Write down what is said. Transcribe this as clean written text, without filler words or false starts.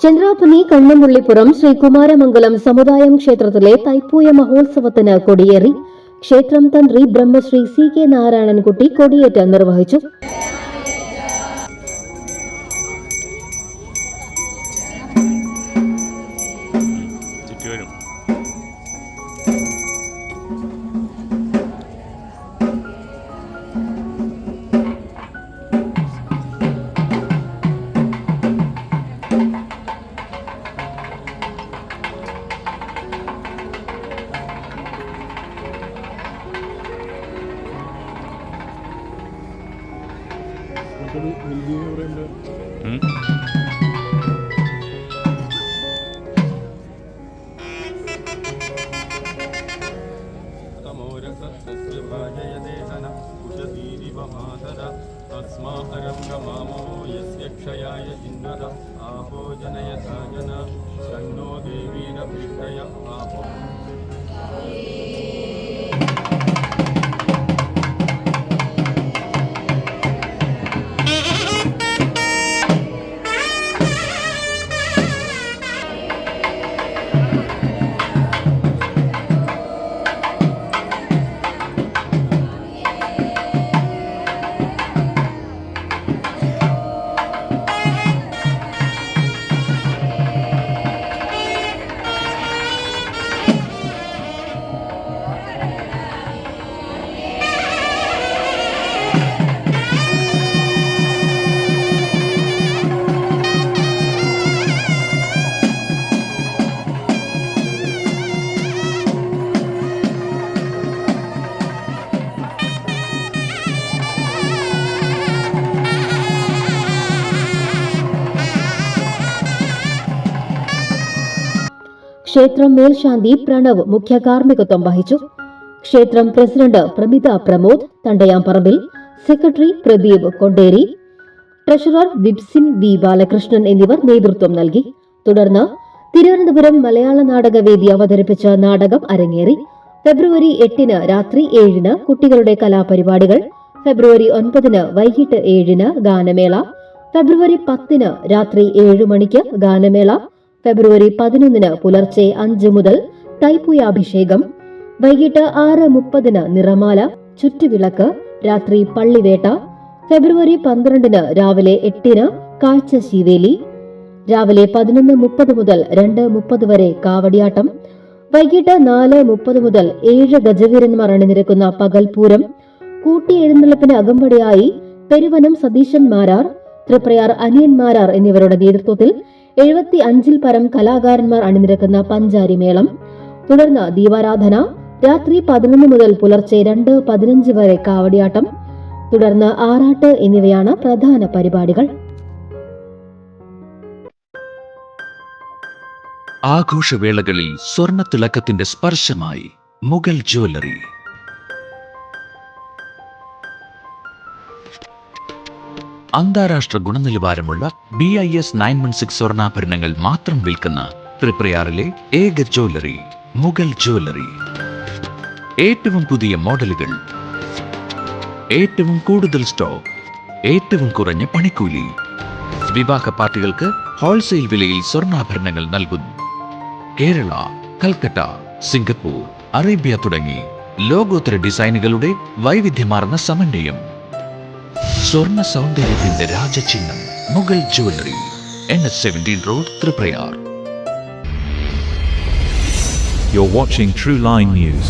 ചന്ദ്രാപ്പനി കണ്ണമ്പുള്ളിപ്പുറം ശ്രീ കുമാരമംഗലം സമുദായം ക്ഷേത്രത്തിലെ തൈപ്പൂയ മഹോത്സവത്തിന് കൊടിയേറി. ക്ഷേത്രം തന്ത്രി ബ്രഹ്മശ്രീ CK നാരായണൻകുട്ടി കൊടിയേറ്റ് നിർവഹിച്ചു. ക്ഷേത്രം മേൽശാന്തി പ്രണവ് മുഖ്യ കാർമ്മികത്വം വഹിച്ചു. ക്ഷേത്രം president Pramitha Pramod Thandayamparambil, secretary Pradeep Konderi, treasurer Vibsin V Balakrishnan എന്നിവർ നേതൃത്വം നൽകി. തുടർന്ന് തിരുവനന്തപുരം മലയാള നാടകവേദി അവതരിപ്പിച്ച നാടകം അരങ്ങേറി. ഫെബ്രുവരി 8 രാത്രി 7 കുട്ടികളുടെ കലാപരിപാടികൾ, ഫെബ്രുവരി 9 വൈകിട്ട് 7 ഗാനമേള, ഫെബ്രുവരി 10 രാത്രി 7 മണിക്ക് ഗാനമേള, ഫെബ്രുവരി 11 പുലർച്ചെ 5 മുതൽ തൈപ്പൂയാഭിഷേകം, വൈകിട്ട് 6:30 നിറമാല, ചുറ്റുവിളക്ക്, രാത്രി പള്ളിവേട്ട, ഫെബ്രുവരി 12 രാവിലെ 8 കാഴ്ചശീവേലി, രാവിലെ 11:30 മുതൽ 2:30 വരെ കാവടിയാട്ടം, വൈകിട്ട് 4:30 മുതൽ 7 ഗജവീരന്മാർ അണിനിരക്കുന്ന പകൽപൂരം, കൂട്ടിയെഴുന്നള്ളിപ്പിന് അകമ്പടിയായി പെരുവനം സതീശൻ മാരാർ, തൃപ്രയാർ അനിയന്മാരാർ എന്നിവരുടെ നേതൃത്വത്തിൽ 75 പരം കലാകാരന്മാർ അണിനിരക്കുന്ന പഞ്ചാരിമേളം, തുടർന്ന് ദീപാരാധന, രാത്രി 11 മുതൽ പുലർച്ചെ 2:15 വരെ കാവടിയാട്ടം, തുടർന്ന് ആറാട്ട് എന്നിവയാണ് പ്രധാന പരിപാടികൾ. ആഘോഷവേളകളിൽ സ്വർണ്ണ തിളക്കത്തിന്റെ സ്പർശമായി മുഗൾ ജ്വല്ലറി. അന്താരാഷ്ട്ര ഗുണനിലവാരമുള്ള BIS 916 സ്വർണ്ണാഭരണങ്ങൾ മാത്രം വിൽക്കുന്ന തൃപ്രയാറിലെ ഏക ജ്വല്ലറി മുഗൾ ജ്വല്ലറി. ഏറ്റവും പുതിയ മോഡലുകൾ, ഏറ്റവും കൂടുതൽ സ്റ്റോക്ക്, ഏറ്റവും കുറഞ്ഞ പണിക്കൂലി. വിവാഹ പാർട്ടികൾക്ക് ഹോൾസെയിൽ വിലയിൽ സ്വർണ്ണാഭരണങ്ങൾ നൽകുന്നു. കേരള, കൽക്കട്ട, സിംഗപ്പൂർ, അറേബ്യ തുടങ്ങി ലോകോത്തര ഡിസൈനുകളുടെ വൈവിധ്യമാർന്ന സമന്വയം. സ്വർണ്ണ സൗന്ദര്യത്തിന്റെ രാജചിഹ്നം Mughal jewellery, NH17 road, Triprayar. You're watching True Line News.